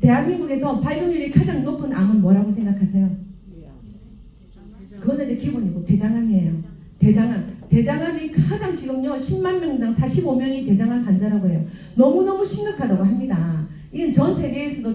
대한민국에서 발병률이 가장 높은 암은 뭐라고 생각하세요? 그거는 이제 기본이고 대장암이에요. 대장암이 가장 지금요 10만 명당 45명이 대장암 환자라고 해요. 너무너무 심각하다고 합니다. 이건 전 세계에서도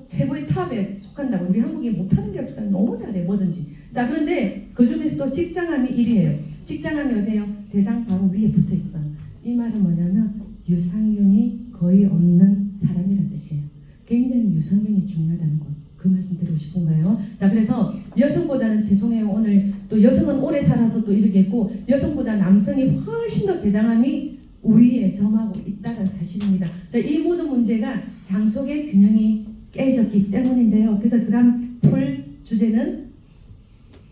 최고의 탑에 속한다고. 우리 한국이 못하는 게 없어요. 너무 잘해 뭐든지. 자, 그런데 그 중에서도 직장암이 1위예요. 직장암이 어디예요? 대장 바로 위에 붙어 있어요. 이 말은 뭐냐면 유산균이 거의 없는 사람이란 뜻이에요. 굉장히 유산균이 중요하다는 거. 그 말씀 드리고 싶은 거예요. 자, 그래서 여성보다는 죄송해요. 오늘 또 여성은 오래 살아서 또 이러겠고 여성보다 남성이 훨씬 더 대장암이 우위에 점하고 있다는 사실입니다. 자, 이 모든 문제가 장 속의 균형이 깨졌기 때문인데요. 그래서 그 다음 풀 주제는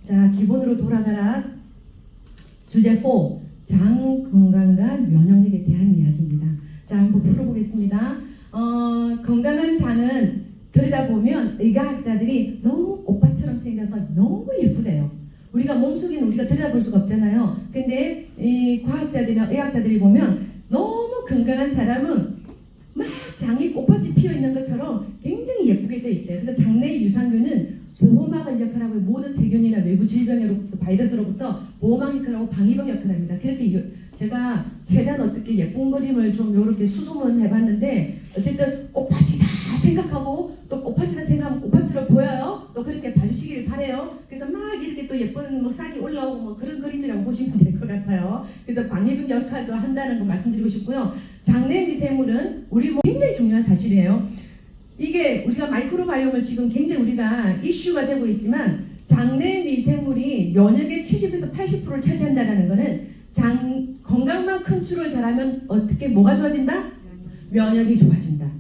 자, 기본으로 돌아가라. 주제 4. 장 건강과 면역력에 대한 이야기입니다. 자, 한번 풀어보겠습니다. 건강한 장은 들여다보면 의과학자들이 너무 꽃밭처럼 생겨서 너무 예쁘대요. 우리가 몸속에는 우리가 들여다볼 수가 없잖아요. 근데 이 과학자들이나 의학자들이 보면 너무 건강한 사람은 막 장이 꽃밭이 피어 있는 것처럼 굉장히 예쁘게 되어 있대요. 그래서 장내 유산균은 보호막을 역할하고 모든 세균이나 외부 질병으로부터 바이러스로부터 보호막 역할하고 방위병 역할을 합니다. 그렇게 제가 최대한 어떻게 예쁜 그림을 좀 이렇게 수소문 해봤는데 어쨌든 꽃밭이 다 생각하고 또 꽃밭이다 생각하면 꽃밭으로 보여요. 또 그렇게 봐주시길 바래요. 그래서 막 이렇게 또 예쁜 뭐 싹이 올라오고 뭐 그런 그림이라고 보시면 될 것 같아요. 그래서 방위병 역할도 한다는 거 말씀드리고 싶고요. 장내 미생물은 우리 몸 굉장히 중요한 사실이에요. 이게 우리가 마이크로바이옴을 지금 굉장히 우리가 이슈가 되고 있지만 장내 미생물이 면역의 70에서 80%를 차지한다는 것은 장 건강만 컨트롤 잘하면 어떻게 뭐가 좋아진다? 면역이 좋아진다.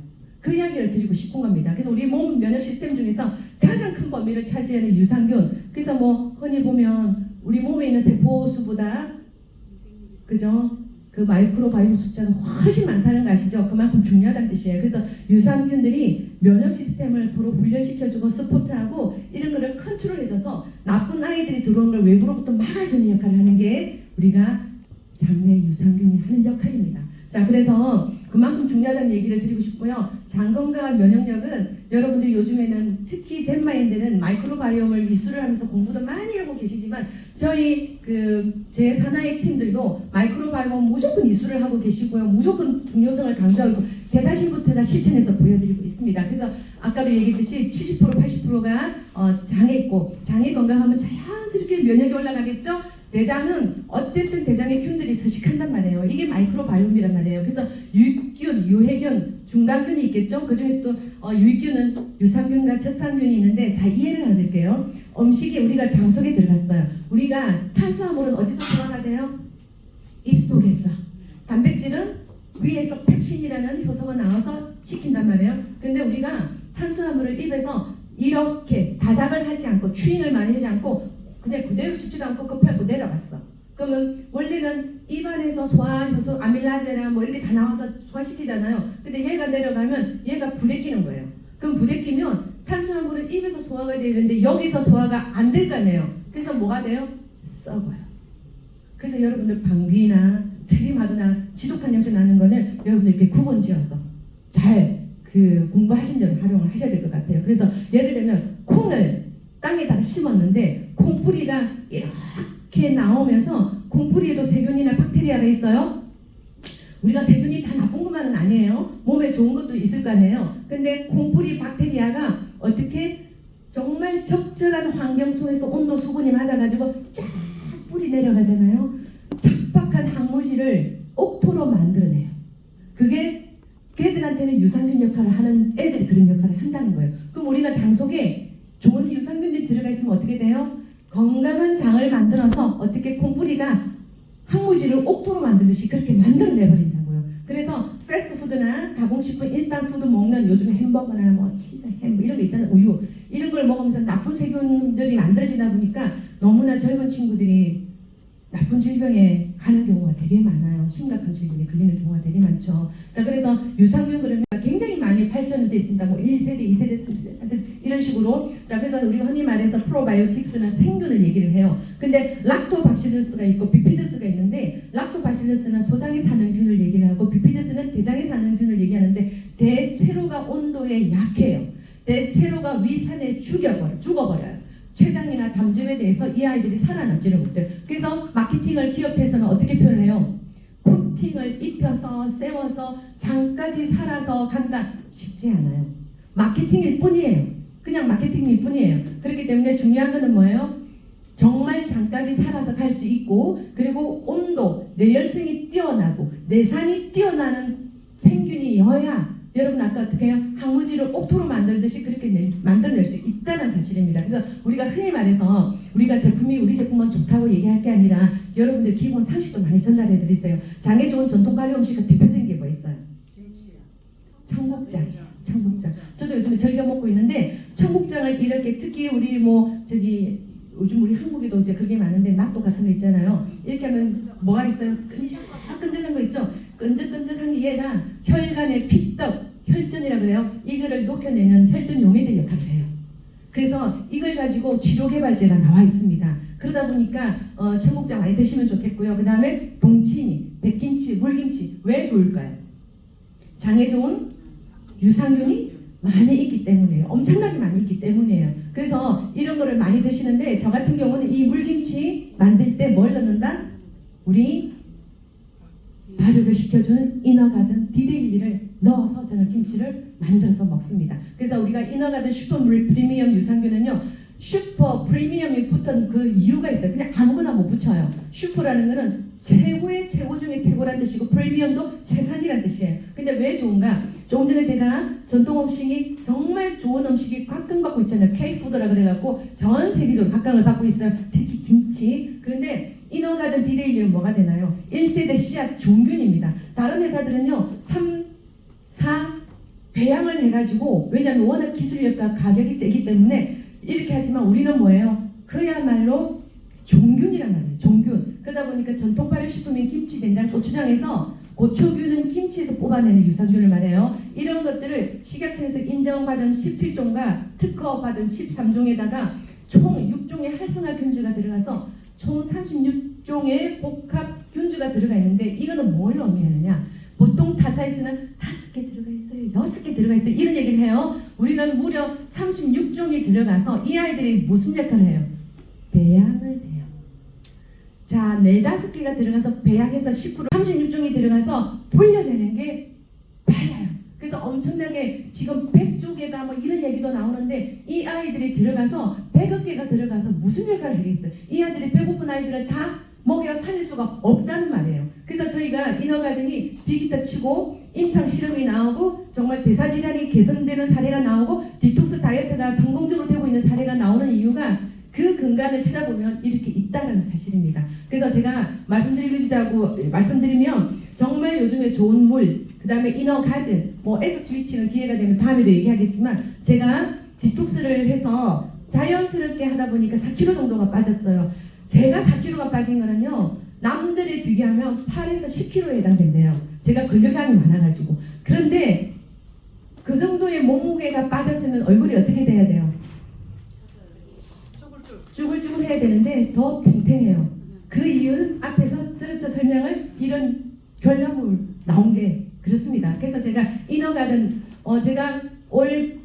그 이야기를 드리고 싶은 겁니다. 그래서 우리 몸 면역 시스템 중에서 가장 큰 범위를 차지하는 유산균. 그래서 뭐 흔히 보면 우리 몸에 있는 세포 수보다 그죠? 그 마이크로바이옴 숫자는 훨씬 많다는 거 아시죠? 그만큼 중요하다는 뜻이에요. 그래서 유산균들이 면역 시스템을 서로 훈련시켜주고 서포트하고 이런 거를 컨트롤해줘서 나쁜 아이들이 들어오는 걸 외부로부터 막아주는 역할을 하는 게 우리가 장내 유산균이 하는 역할입니다. 자, 그래서 그만큼 중요하다는 얘기를 드리고 싶고요. 장 건강과 면역력은 여러분들이 요즘에는 특히 젠마인들은 마이크로바이옴을 이수를 하면서 공부도 많이 하고 계시지만 저희 제 산하의 팀들도 마이크로바이옴 무조건 이수를 하고 계시고요. 무조건 중요성을 강조하고 있고 제 자신부터 다 실천해서 보여드리고 있습니다. 그래서 아까도 얘기했듯이 70% 80%가 장에 있고 장이 건강하면 자연스럽게 면역이 올라가겠죠. 대장은 어쨌든 대장의 균들이 서식한단 말이에요. 이게 마이크로바이옴이란 말이에요. 그래서 유익균, 유해균, 중간균이 있겠죠. 그 중에서도 유익균은 유산균과 젖산균이 있는데 자, 이해를 하나 드릴게요. 음식이 우리가 장 속에 들어갔어요. 우리가 탄수화물은 어디서 소화가 돼요? 입속에서. 단백질은 위에서 펩신이라는 효소가 나와서 시킨단 말이에요. 근데 우리가 탄수화물을 입에서 이렇게 다작을 하지 않고 추잉을 많이 하지 않고 그냥 그대로 씹지도 않고 급하고 내려갔어. 그러면 원래는 입안에서 소화효소, 아밀라제나 뭐 이렇게 다 나와서 소화시키잖아요. 근데 얘가 내려가면 얘가 부대끼는 거예요. 그럼 부대끼면 탄수화물은 입에서 소화가 되는데 여기서 소화가 안 될 거 아니에요. 그래서 뭐가 돼요? 썩어요. 그래서 여러분들 방귀나 트림하거나 지독한 냄새 나는 거는 여러분들 이렇게 구분지어서 잘 공부하신 대로 활용을 하셔야 될 것 같아요. 그래서 예를 들면 콩을 땅에다가 심었는데 콩뿌리가 이렇게 나오면서 콩뿌리에도 세균이나 박테리아가 있어요. 우리가 세균이 다 나쁜 것만은 아니에요. 몸에 좋은 것도 있을 거 아니에요. 근데 콩뿌리 박테리아가 어떻게 정말 적절한 환경 속에서 온도 수분이 맞아가지고 쫙 뿌리 내려가잖아요. 척박한 항무실을 옥토로 만들어내요. 그게 걔들한테는 유산균 역할을 하는 애들이 그런 역할을 한다는 거예요. 그럼 우리가 장 속에 좋은 유산균들이 들어가 있으면 어떻게 돼요? 건강한 장을 만들어서 어떻게 콩뿌리가 항무질을 옥토로 만들듯이 그렇게 만들어내버린다고요. 그래서 패스트푸드나 가공식품, 인스턴트푸드 먹는 요즘에 햄버거나 뭐 치즈, 햄 이런 거 있잖아요. 우유 이런 걸 먹으면서 나쁜 세균들이 만들어지다 보니까 너무나 젊은 친구들이 나쁜 질병에 가는 경우가 되게 많아요. 심각한 질병에 걸리는 경우가 되게 많죠. 자, 그래서 유산균 그러면 굉장히 많이 발전돼 있습니다. 뭐 1세대, 2세대, 3세대 이런 식으로. 자, 그래서 우리가 흔히 말해서 프로바이오틱스는 생균을 얘기를 해요. 근데 락토박시러스가 있고 비피더스가 있는데 락토박시러스는 소장에 사는 균을 얘기를 하고 비피더스는 대장에 사는 균을 얘기하는데 대체로가 온도에 약해요. 대체로가 위산에 죽어버려요. 췌장이나 담즙에 대해서 이 아이들이 살아남지를 못해요. 그래서 마케팅을 기업체에서는 어떻게 표현해요? 코팅을 입혀서 세워서 장까지 살아서 간다. 쉽지 않아요. 마케팅일 뿐이에요. 그냥 마케팅일 뿐이에요. 그렇기 때문에 중요한 거는 뭐예요? 정말 장까지 살아서 갈 수 있고, 그리고 온도, 내열성이 뛰어나고 내산이 뛰어나는 생균이어야 여러분 아까 어떻게 해요? 항무지를 옥토로 만들듯이 그렇게 만들어낼 수 있다는 사실입니다. 그래서 우리가 흔히 말해서 우리가 우리 제품은 좋다고 얘기할 게 아니라 여러분들 기본 상식도 많이 전달해 드리세요. 장에 좋은 전통 가려 음식의 대표적인 게 뭐 있어요? 청국장. 저도 요즘에 즐겨 먹고 있는데 청국장을 이렇게 특히 우리 요즘 우리 한국에도 이제 그게 많은데納豆같은 거 있잖아요. 이렇게 하면 뭐가 있어요? 끈적끈적한 거 있죠? 끈적끈적한 게 얘가 혈관의 피떡, 혈전이라 그래요. 이거를 녹여내는 혈전 용해제 역할을 해요. 그래서 이걸 가지고 치료개발제가 나와 있습니다. 그러다 보니까 청국장 많이 드시면 좋겠고요. 그 다음에 동치미, 백김치, 물김치 왜 좋을까요? 장에 좋은 유산균이 많이 있기 때문이에요. 엄청나게 많이 있기 때문이에요. 그래서 이런 거를 많이 드시는데 저 같은 경우는 이 물김치 만들 때 뭘 넣는다? 우리 발효를 시켜주는 이너가든 디데일리를 넣어서 저는 김치를 만들어서 먹습니다. 그래서 우리가 이너가든 슈퍼 프리미엄 유산균은요, 슈퍼 프리미엄이 붙은 그 이유가 있어요. 그냥 아무거나 못 붙여요. 슈퍼라는 거는 최고의 최고 중에 최고란 뜻이고 프리미엄도 최상이란 뜻이에요. 근데 왜 좋은가? 조금 전에 제가 전통 음식이 정말 좋은 음식이 각광받고 있잖아요. K푸드라 그래갖고 전 세계적으로 각광을 받고 있어요. 특히 김치. 그런데 이너가든 디데일리는 뭐가 되나요? 1세대 씨앗 종균입니다. 다른 회사들은요 3, 4 배양을 해가지고, 왜냐하면 워낙 기술력과 가격이 세기 때문에 이렇게 하지만 우리는 뭐예요? 그야말로 종균이란 말이에요. 종균. 그러다 보니까 전통 발효식품인 김치, 된장, 고추장에서 고초균은 김치에서 뽑아내는 유산균을 말해요. 이런 것들을 식약청에서 인정받은 17종과 특허받은 13종에다가 총 6종의 활성화균주가 들어가서 총 36종의 복합균주가 들어가 있는데, 이거는 뭘 의미하느냐? 보통 타사에서는 5개 들어가 있어요, 6개 들어가 있어요, 이런 얘기를 해요. 우리는 무려 36종이 들어가서 이 아이들이 무슨 역할을 해요? 배양을 해요. 자, 4, 5개가 들어가서 배양해서 10% 36종이 들어가서 불려내는 게 빨라요. 그래서 엄청나게 지금 100쪽에다 뭐 이런 얘기도 나오는데, 이 아이들이 들어가서 100여 개가 들어가서 무슨 역할을 하겠어요? 이 아이들이 배고픈 아이들을 다 먹여 살릴 수가 없다는 말이에요. 그래서 저희가 이너가든이 빅히터 치고 임상 실험이 나오고 정말 대사질환이 개선되는 사례가 나오고 디톡스 다이어트가 성공적으로 되고 있는 사례가 나오는 이유가 그 근간을 찾아보면 이렇게 있다는 사실입니다. 그래서 제가 말씀드리면 정말 요즘에 좋은 물, 그 다음에 이너가든, S 스위치는 기회가 되면 다음에도 얘기하겠지만, 제가 디톡스를 해서 자연스럽게 하다 보니까 4kg 정도가 빠졌어요. 제가 4kg가 빠진 거는요, 남들에 비교하면 8에서 10kg에 해당된대요. 제가 근력량이 많아가지고. 그런데 그 정도의 몸무게가 빠졌으면 얼굴이 어떻게 돼야 돼요? 쭈글쭈글 해야 되는데 더 탱탱해요. 그 이유는 앞에서 들었죠, 설명을. 이런 결과물 나온 게 그렇습니다. 그래서 제가 이너가든 제가 올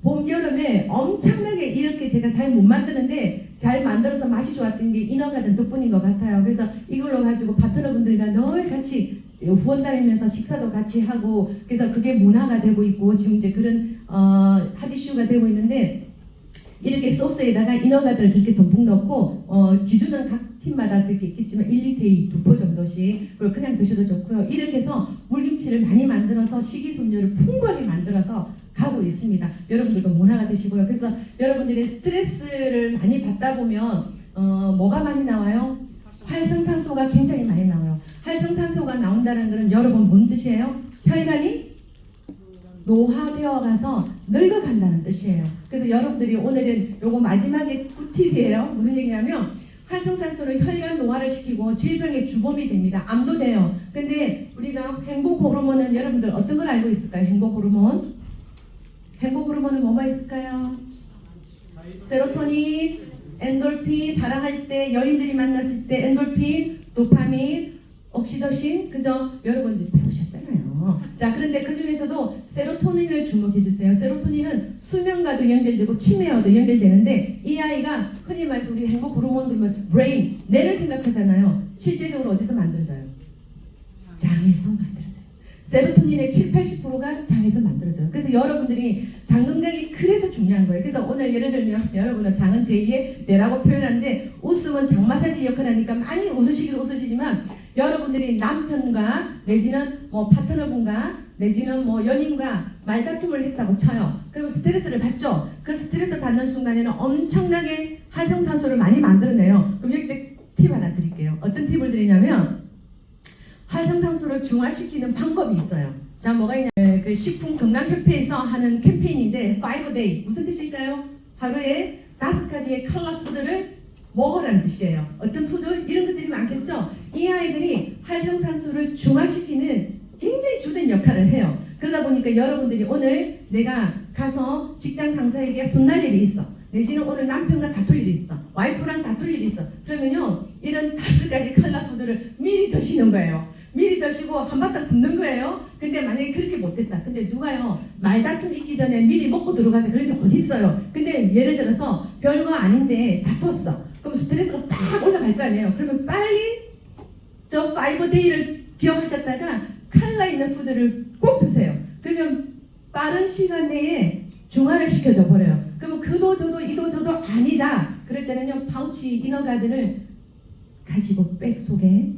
봄, 여름에 엄청나게 이렇게 제가 잘 못 만드는데 잘 만들어서 맛이 좋았던 게 이너가든 덕분인 것 같아요. 그래서 이걸로 가지고 파트너분들과 늘 같이 후원 다니면서 식사도 같이 하고, 그래서 그게 문화가 되고 있고 지금 이제 그런 핫이슈가 되고 있는데, 이렇게 소스에다가 이너가든을 저렇게 듬뿍 넣고 기준은 각 팀마다 그렇게 있겠지만 1리터에 2포 정도씩, 그리고 그냥 드셔도 좋고요. 이렇게 해서 물김치를 많이 만들어서 식이섬유를 풍부하게 만들어서 가고 있습니다. 여러분들도 문화가 되시고요. 그래서 여러분들이 스트레스를 많이 받다 보면 뭐가 많이 나와요? 활성산소가 굉장히 많이 나와요. 활성산소가 나온다는 것은 여러분 뭔 뜻이에요? 혈관이 노화되어 가서 늙어간다는 뜻이에요. 그래서 여러분들이 오늘은 요거 마지막에 꿀팁이에요. 무슨 얘기냐면, 활성산소는 혈관 노화를 시키고 질병의 주범이 됩니다. 암도 돼요. 근데 우리가 행복 호르몬은 여러분들 어떤 걸 알고 있을까요? 행복 호르몬? 행복 호르몬은 뭐가 있을까요? 세로토닌, 엔돌핀, 사랑할 때, 연인들이 만났을 때 엔돌핀, 도파민, 옥시도신, 그죠? 여러분 이제 배우셨잖아요. 있어요. 자, 그런데 그 중에서도 세로토닌을 주목해 주세요. 세로토닌은 수면과도 연결되고 치매와도 연결되는데 이 아이가 흔히 말해서 우리 행복 호르몬 그러면 브레인, 뇌를 생각하잖아요. 실제적으로 어디서 만들어져요? 장에서 만들어져요. 세로토닌의 70~80%가 장에서 만들어져요. 그래서 여러분들이 장 건강이 그래서 중요한 거예요. 그래서 오늘 예를 들면 여러분은 장은 제2의 뇌라고 표현하는데 웃음은 장 마사지 역할을 하니까 많이 웃으시긴 웃으시지만 여러분들이 남편과 내지는 뭐 파트너분과 내지는 뭐 연인과 말다툼을 했다고 쳐요. 그럼 스트레스를 받죠. 그 스트레스 받는 순간에는 엄청나게 활성산소를 많이 만들어내요. 그럼 여기 팁 하나 드릴게요. 어떤 팁을 드리냐면 활성산소를 중화시키는 방법이 있어요. 자, 뭐가 있냐면 그 식품건강협회에서 하는 캠페인인데 5day 무슨 뜻일까요? 하루에 5가지의 컬러 푸드를 먹으라는 뜻이에요. 어떤 푸드? 이런 것들이 많겠죠? 이 아이들이 활성산소를 중화시키는 굉장히 주된 역할을 해요. 그러다 보니까 여러분들이 오늘 내가 가서 직장 상사에게 혼날 일이 있어. 내지는 오늘 남편과 다툴 일이 있어. 와이프랑 다툴 일이 있어. 그러면요, 이런 5가지 컬러 푸드를 미리 드시는 거예요. 미리 드시고 한바탕 굽는 거예요. 근데 만약에 그렇게 못했다. 근데 누가요, 말다툼 있기 전에 미리 먹고 들어가자. 그런 게 어디 있어요. 근데 예를 들어서 별거 아닌데 다퉜어. 그럼 스트레스가 딱 올라갈 거 아니에요. 그러면 빨리 저 5day를 기억하셨다가 칼라 있는 푸드를 꼭 드세요. 그러면 빠른 시간 내에 중화를 시켜줘 버려요. 그러면 그도 저도 이도 저도 아니다. 그럴 때는요, 파우치 이너가든을 가지고 백 속에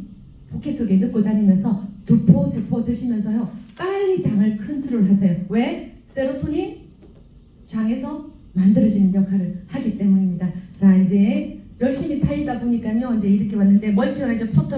포켓 속에 넣고 다니면서 2포, 3포 드시면서요, 빨리 장을 컨트롤하세요. 왜? 세로토닌 장에서 만들어지는 역할을 하기 때문입니다. 자, 이제 열심히 팔다 보니까요, 이제 이렇게 왔는데 멀티어라이저 포터